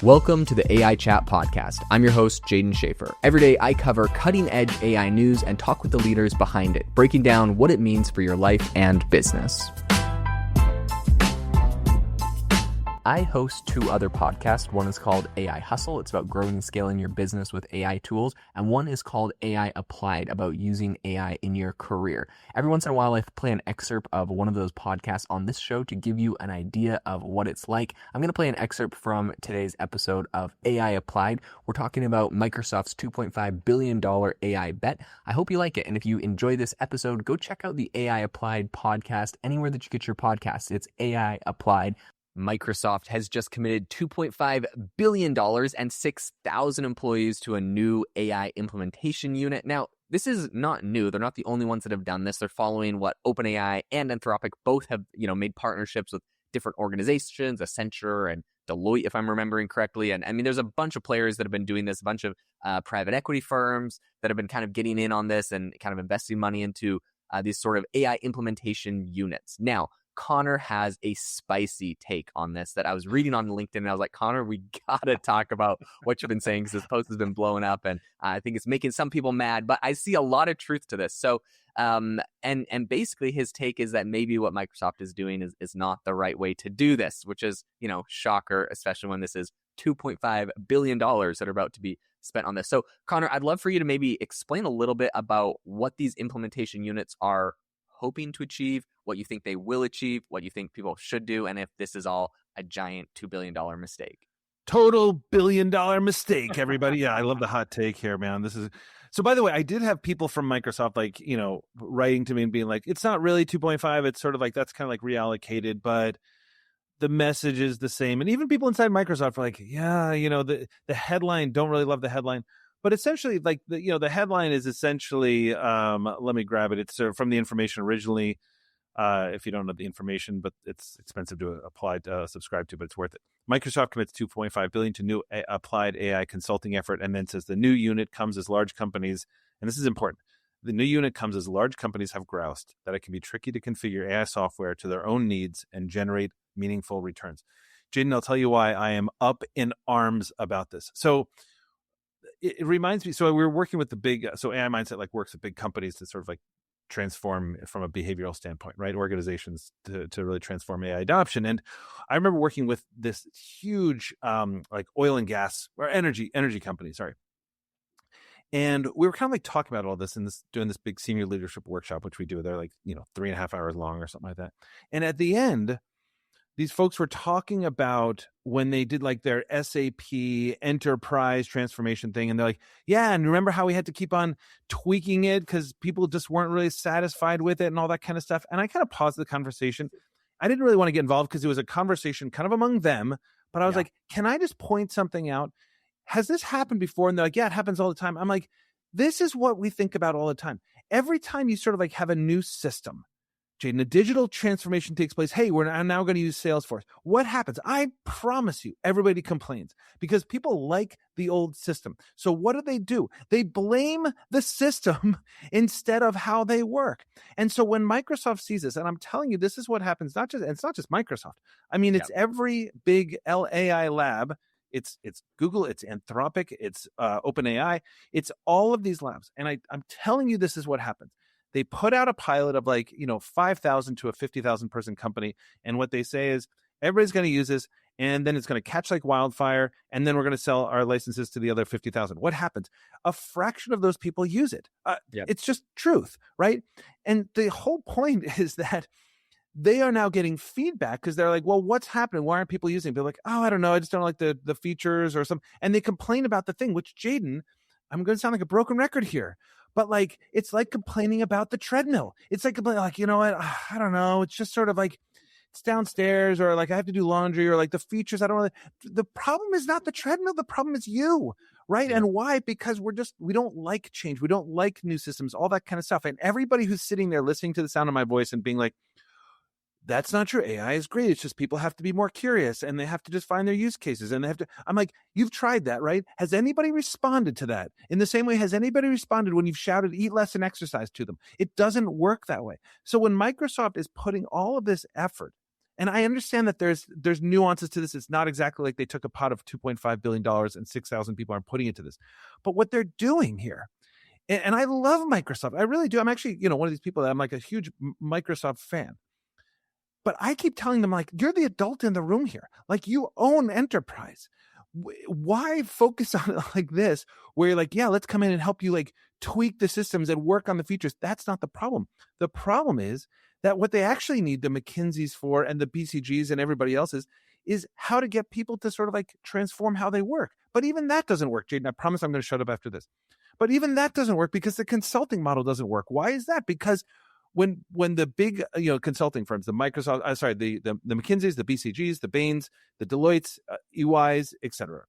Welcome to the AI Chat Podcast. I'm your host, Jaden Schaefer. Every day, I cover cutting-edge AI news and talk with the leaders behind it, breaking down what it means for your life and business. I host two other podcasts. One is called AI Hustle. It's about growing and scaling your business with AI tools. And one is called AI Applied, about using AI in your career. Every once in a while, I play an excerpt of one of those podcasts on this show to give you an idea of what it's like. I'm going to play an excerpt from today's episode of AI Applied. We're talking about Microsoft's $2.5 billion AI bet. I hope you like it. And if you enjoy this episode, go check out the AI Applied podcast anywhere that you get your podcasts. It's AI Applied. Microsoft has just committed $2.5 billion and 6,000 employees to a new AI implementation unit. Now, this is not new. They're not the only ones that have done this. They're following what OpenAI and Anthropic both have, made partnerships with different organizations, Accenture and Deloitte, if I'm remembering correctly. And I mean, there's a bunch of players that have been doing this, a bunch of private equity firms that have been kind of getting in on this and kind of investing money into these sort of AI implementation units. Now, Connor has a spicy take on this that I was reading on LinkedIn, and I was like, Connor, we gotta talk about what you've been saying, because this post has been blowing up, and I think it's making some people mad, but I see a lot of truth to this. So, and basically his take is that maybe what Microsoft is doing is not the right way to do this, which is, shocker, especially when this is $2.5 billion that are about to be spent on this. So, Connor, I'd love for you to maybe explain a little bit about what these implementation units are hoping to achieve, what you think they will achieve, what you think people should do, and if this is all a giant $2 billion mistake. Total $1 billion mistake, everybody. Yeah, I love the hot take here, man. So, by the way, I did have people from Microsoft, writing to me and being like, it's not really 2.5. It's sort of like, that's kind of like reallocated, but the message is the same. And even people inside Microsoft are like, yeah, the headline, don't really love the headline. But essentially, like, the headline is essentially, let me grab it. It's from the information originally. If you don't know the information, but it's expensive to subscribe to, but it's worth it. Microsoft commits $2.5 billion to new applied AI consulting effort, and then says the new unit comes as large companies, and this is important. The new unit comes as large companies have groused that it can be tricky to configure AI software to their own needs and generate meaningful returns. Jaden, I'll tell you why I am up in arms about this. So it reminds me, so we're working with so AI Mindset works with big companies to sort of transform from a behavioral standpoint, right? Organizations to really transform AI adoption. And I remember working with this huge oil and gas or energy company, sorry. And we were kind of talking about all this and doing this big senior leadership workshop, which we do. They're 3.5 hours long or something like that. And at the end, these folks were talking about when they did their SAP enterprise transformation thing. And they're like, yeah, and remember how we had to keep on tweaking it because people just weren't really satisfied with it and all that kind of stuff. And I kind of paused the conversation. I didn't really want to get involved because it was a conversation kind of among them. But I was like, can I just point something out? Has this happened before? And they're like, yeah, it happens all the time. I'm like, this is what we think about all the time. Every time you sort of have a new system, Jaden, a digital transformation takes place. Hey, we're now going to use Salesforce. What happens? I promise you, everybody complains because people like the old system. So what do? They blame the system instead of how they work. And so when Microsoft sees this, and I'm telling you, this is what happens. It's not just Microsoft. I mean, it's every big AI lab. It's Google, it's Anthropic, it's OpenAI. It's all of these labs. And I'm telling you, this is what happens. They put out a pilot of 5,000 to a 50,000 person company. And what they say is everybody's going to use this and then it's going to catch like wildfire. And then we're going to sell our licenses to the other 50,000. What happens? A fraction of those people use it. It's just truth, right? And the whole point is that they are now getting feedback because they're like, well, what's happening? Why aren't people using it? They're like, oh, I don't know. I just don't like the features or something. And they complain about the thing, which Jaden, I'm going to sound like a broken record here. But it's like complaining about the treadmill. It's like complaining, you know what? I don't know. It's just sort of it's downstairs, or I have to do laundry, or the features. I don't really. The problem is not the treadmill. The problem is you, right? Yeah. And why? Because we don't like change. We don't like new systems, all that kind of stuff. And everybody who's sitting there listening to the sound of my voice and being like, that's not true. AI is great. It's just people have to be more curious and they have to just find their use cases and they have to. I'm like, you've tried that, right? Has anybody responded to that? In the same way, has anybody responded when you've shouted, eat less and exercise to them? It doesn't work that way. So when Microsoft is putting all of this effort And I understand that there's nuances to this. It's not exactly like they took a pot of $2.5 billion and 6,000 people are putting into this. But what they're doing here, and I love Microsoft. I really do. I'm actually, one of these people that I'm like a huge Microsoft fan. But I keep telling them, like, you're the adult in the room here. Like, you own enterprise. Why focus on it like this, where you're like, yeah, let's come in and help you like tweak the systems and work on the features? That's not the problem. The problem is that what they actually need the McKinseys for and the BCGs and everybody else's is how to get people to sort of like transform how they work. But even that doesn't work, Jaden. I promise I'm going to shut up after this. But even that doesn't work because the consulting model doesn't work. Why is that? Because when the big consulting firms, the Microsoft, the McKinseys, the BCGs, the Bains, the Deloittes, EYs, etc.,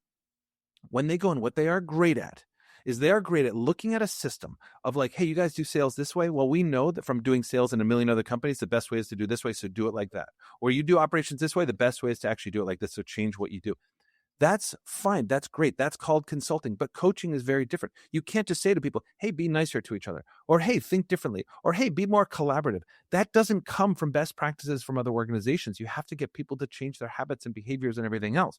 when they go in, what they are great at is they are great at looking at a system of like, hey, you guys do sales this way. Well, we know that from doing sales in a million other companies, the best way is to do this way, so do it like that. Or you do operations this way, the best way is to actually do it like this, so change what you do. That's fine. That's great. That's called consulting. But coaching is very different. You can't just say to people, hey, be nicer to each other, or hey, think differently, or hey, be more collaborative. That doesn't come from best practices from other organizations. You have to get people to change their habits and behaviors and everything else,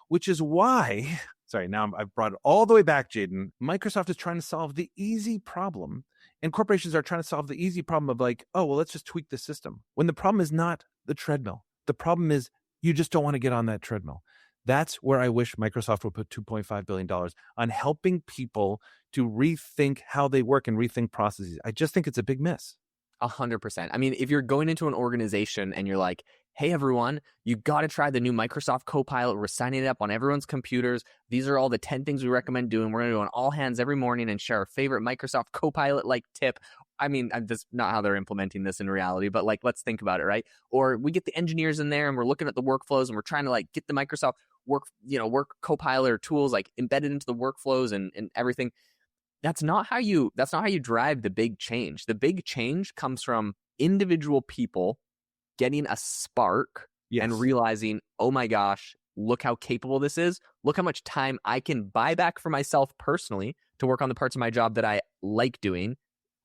which is why, sorry, now I've brought it all the way back, Jaden. Microsoft is trying to solve the easy problem, and corporations are trying to solve the easy problem of like, oh, well, let's just tweak the system. When the problem is not the treadmill. The problem is you just don't want to get on that treadmill. That's where I wish Microsoft would put $2.5 billion on helping people to rethink how they work and rethink processes. I just think it's a big miss. 100%. I mean, if you're going into an organization and you're like, hey, everyone, you got to try the new Microsoft Copilot. We're signing it up on everyone's computers. These are all the 10 things we recommend doing. We're going to do on all hands every morning and share our favorite Microsoft Copilot-like tip. I mean, that's not how they're implementing this in reality, but like, let's think about it, right? Or we get the engineers in there and we're looking at the workflows and we're trying to like get the Microsoft work Copilot or tools like embedded into the workflows and everything. That's not how you drive the big change. The big change comes from individual people getting a spark and realizing, oh my gosh, look how capable this is. Look how much time I can buy back for myself personally to work on the parts of my job that I like doing,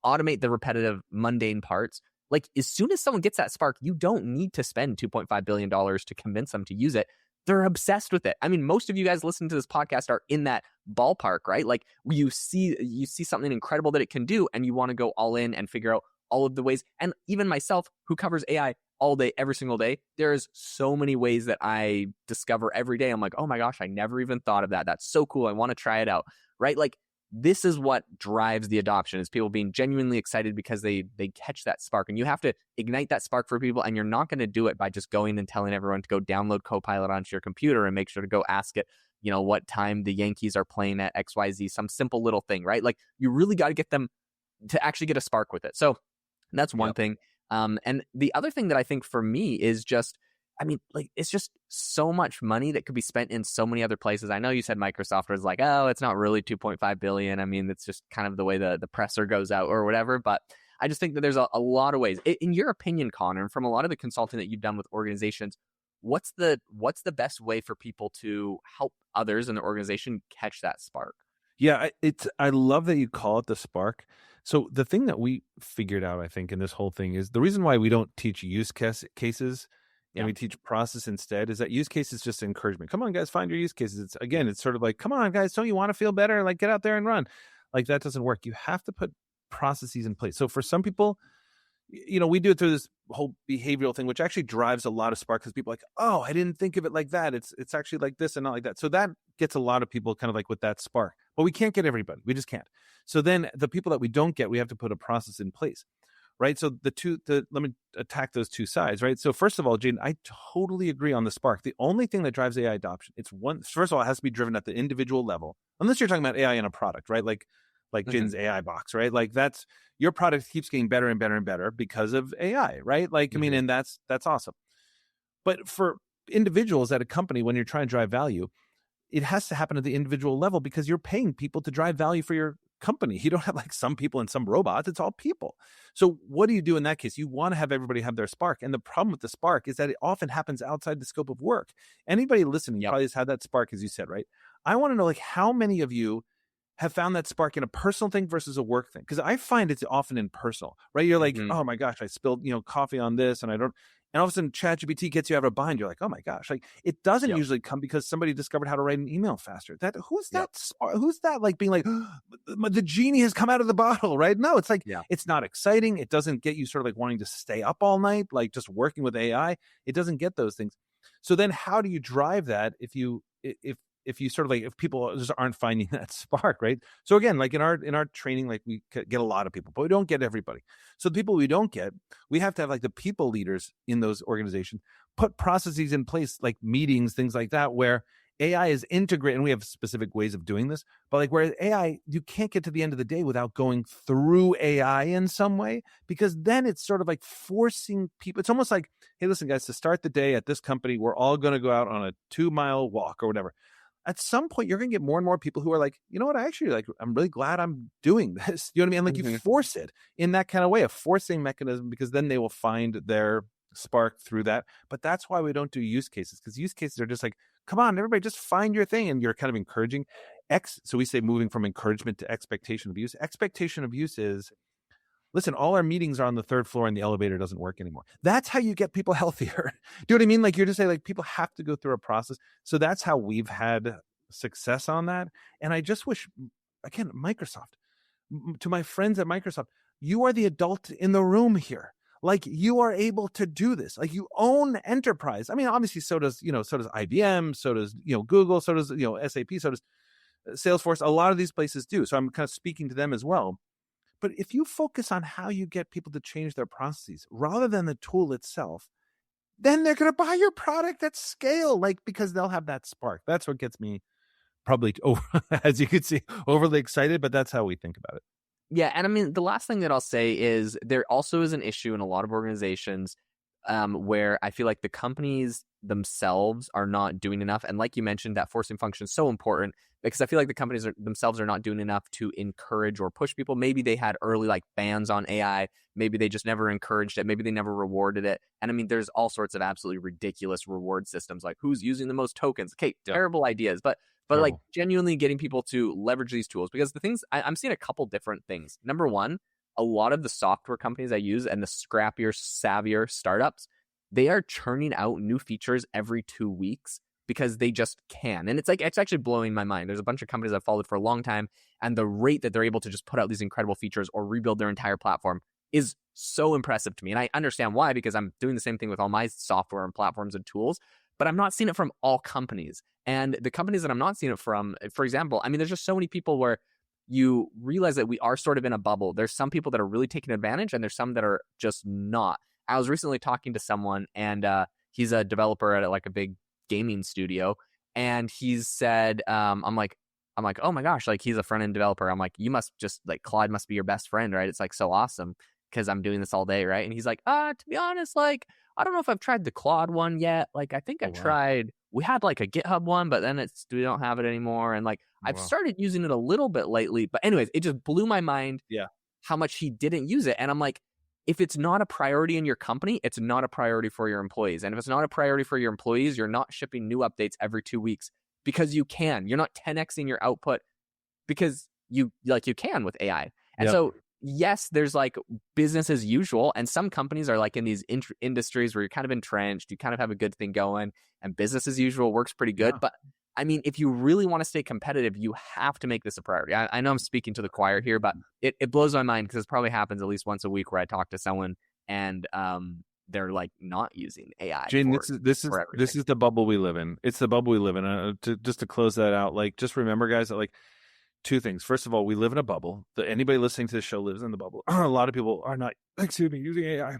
automate the repetitive, mundane parts. Like, as soon as someone gets that spark, you don't need to spend $2.5 billion to convince them to use it. They're obsessed with it. I mean, most of you guys listening to this podcast are in that ballpark, right? Like, you see something incredible that it can do, and you want to go all in and figure out all of the ways. And even myself, who covers AI all day, every single day, there's so many ways that I discover every day. I'm like, oh my gosh, I never even thought of that. That's so cool. I want to try it out, right? Like, this is what drives the adoption, is people being genuinely excited because they catch that spark. And you have to ignite that spark for people, and you're not going to do it by just going and telling everyone to go download Copilot onto your computer and make sure to go ask it, what time the Yankees are playing at XYZ, some simple little thing, right? Like, you really got to get them to actually get a spark with it. So that's one thing. And the other thing that I think for me is just, I mean, like, it's just so much money that could be spent in so many other places. I know you said Microsoft was like, oh, it's not really 2.5 billion. I mean, it's just kind of the way the presser goes out or whatever. But I just think that there's a lot of ways. In your opinion, Connor, and from a lot of the consulting that you've done with organizations, what's the best way for people to help others in the organization catch that spark? Yeah, I love that you call it the spark. So the thing that we figured out, I think, in this whole thing is the reason why we don't teach use cases and we teach process instead is that use case is just encouragement. Come on, guys, find your use cases. It's sort of like, come on, guys, don't you want to feel better? Like, get out there and run. Like, that doesn't work. You have to put processes in place. So for some people, we do it through this whole behavioral thing, which actually drives a lot of spark because people are like, oh, I didn't think of it like that. It's actually like this and not like that. So that gets a lot of people kind of like with that spark. But we can't get everybody. We just can't. So then the people that we don't get, we have to put a process in place. Right. So let me attack those two sides. Right. So first of all, Jaden, I totally agree on the spark. The only thing that drives AI adoption, first of all, it has to be driven at the individual level, unless you're talking about AI in a product, right? Like Jaden's AI box, right? Like, that's your product keeps getting better and better and better because of AI, right? Like, I mean, and that's awesome. But for individuals at a company, when you're trying to drive value, it has to happen at the individual level because you're paying people to drive value for your company. You don't have like some people and some robots. It's all people. So what do you do in that case? You want to have everybody have their spark. And the problem with the spark is that it often happens outside the scope of work. Anybody listening probably has had that spark, as you said, right? I want to know, like, how many of you have found that spark in a personal thing versus a work thing? Because I find it's often in personal, right? You're like, oh my gosh, I spilled, coffee on this, and and all of a sudden ChatGPT gets you out of a bind. You're like, oh my gosh, like it doesn't Yep. usually come because somebody discovered how to write an email faster. That Yep. who's that like being like the genie has come out of the bottle, right? No, it's like Yeah. it's not exciting. It doesn't get you sort of like wanting to stay up all night, like just working with AI. It doesn't get those things. So then how do you drive that if you sort of like if people just aren't finding that spark, right? So again, like in our training, like we get a lot of people, but we don't get everybody. So the people we don't get, we have to have like the people leaders in those organizations put processes in place, like meetings, things like that, where AI is integrated, and we have specific ways of doing this, but like where AI, you can't get to the end of the day without going through AI in some way, because then it's sort of like forcing people. It's almost like, hey, listen, guys, to start the day at this company, we're all going to go out on a 2-mile walk or whatever. At some point, you're going to get more and more people who are like, you know what, I actually like, I'm really glad I'm doing this. You know what I mean? And like you Mhm. force it in that kind of way, a forcing mechanism, because then they will find their spark through that. But that's why we don't do use cases, because use cases are just like, come on, everybody, just find your thing. And you're kind of encouraging so we say moving from encouragement to expectation of use. Expectation of use is, listen, all our meetings are on the third floor and the elevator doesn't work anymore. That's how you get people healthier. Do you know what I mean? Like you're just saying, like people have to go through a process. So that's how we've had success on that. And I just wish, again, Microsoft, to my friends at Microsoft, you are the adult in the room here. Like you are able to do this. Like you own enterprise. I mean, obviously, so does IBM, so does Google, so does SAP, so does Salesforce. A lot of these places do. So I'm kind of speaking to them as well. But if you focus on how you get people to change their processes rather than the tool itself, then they're going to buy your product at scale, like because they'll have that spark. That's what gets me probably, as you can see, overly excited. But that's how we think about it. Yeah, and I mean, the last thing that I'll say is there also is an issue in a lot of organizations where I feel like the companies themselves are not doing enough. And like you mentioned, that forcing function is so important because I feel like the companies themselves are not doing enough to encourage or push people. Maybe they had early like bans on AI. Maybe they just never encouraged it. Maybe they never rewarded it. And I mean, there's all sorts of absolutely ridiculous reward systems like who's using the most tokens. Okay, Yeah, terrible ideas, but like terrible. genuinely getting people to leverage these tools because the things I'm seeing a couple different things. Number one, a lot of the software companies I use and the scrappier, savvier startups, they are churning out new features every 2 weeks because they just can. And it's like, it's actually blowing my mind. There's a bunch of companies I've followed for a long time, and the rate that they're able to just put out these incredible features or rebuild their entire platform is so impressive to me. And I understand why, because I'm doing the same thing with all my software and platforms and tools, but I'm not seeing it from all companies. And the companies that I'm not seeing it from, for example, I mean, there's just so many people where you realize that we are sort of in a bubble. There's some people that are really taking advantage and there's some that are just not. I was recently talking to someone and he's a developer at like a big gaming studio. And he's said, I'm like, oh my gosh, like he's a front end developer. I'm like, you must just like Claude must be your best friend, right? It's like so awesome because I'm doing this all day, right? And he's like, to be honest, like I don't know if I've tried the Claude one yet. Like I think Oh I've wow, tried. We had like a GitHub one, but then we don't have it anymore. And like oh, I've wow. started using it a little bit lately. But anyways, it just blew my mind Yeah, how much he didn't use it. And I'm like, if it's not a priority in your company, it's not a priority for your employees. And if it's not a priority for your employees, you're not shipping new updates every 2 weeks because you can. You're not 10xing your output because you can with AI. And yep, so yes, there's like business as usual, and some companies are like in these industries where you're kind of entrenched, you kind of have a good thing going, and business as usual works pretty good. yeah. But I mean, if you really want to stay competitive, you have to make this a priority. I know I'm speaking to the choir here, but it blows my mind because it probably happens at least once a week where I talk to someone and they're like not using AI Jane, for this everything. is the bubble we live in. It's the bubble we live in. Just to close that out, like just remember, guys, that like two things. First of all, we live in a bubble. Anybody listening to this show lives in the bubble. A lot of people are not, excuse me, using AI.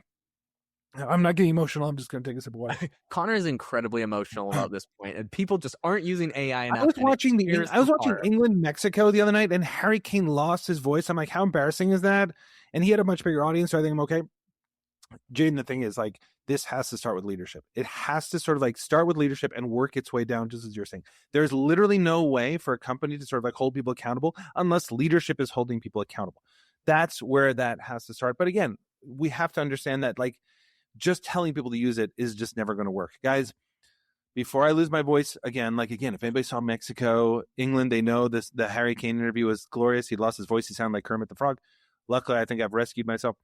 I'm not getting emotional. I'm just going to take a sip of water. Connor is incredibly emotional about this point, and people just aren't using AI I enough, was and it watching tears I my was watching heart. England Mexico the other night, and Harry Kane lost his voice. I'm like, how embarrassing is that? And he had a much bigger audience, so I think I'm okay. Jaden, the thing is, like, this has to start with leadership. It has to sort of like start with leadership and work its way down, just as you're saying. There's literally no way for a company to sort of like hold people accountable unless leadership is holding people accountable. That's where that has to start. But again, we have to understand that like just telling people to use it is just never going to work. Guys, before I lose my voice again, like again, if anybody saw Mexico, England, they know this. The Harry Kane interview was glorious. He lost his voice. He sounded like Kermit the Frog. Luckily, I think I've rescued myself.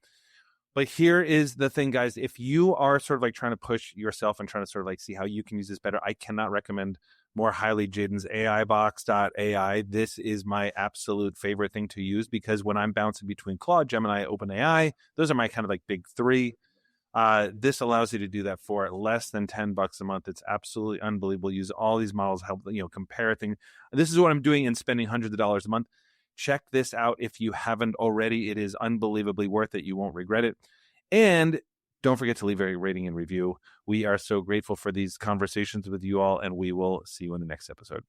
But here is the thing, guys. If you are sort of like trying to push yourself and trying to sort of like see how you can use this better, I cannot recommend more highly Jaden's AIbox.ai. This is my absolute favorite thing to use, because when I'm bouncing between Claude, Gemini, OpenAI, those are my kind of like big three. This allows you to do that for less than $10 a month. It's absolutely unbelievable. Use all these models, help compare things. This is what I'm doing and spending hundreds of dollars a month. Check this out if you haven't already. It is unbelievably worth it. You won't regret it. And don't forget to leave a rating and review. We are so grateful for these conversations with you all, and we will see you in the next episode.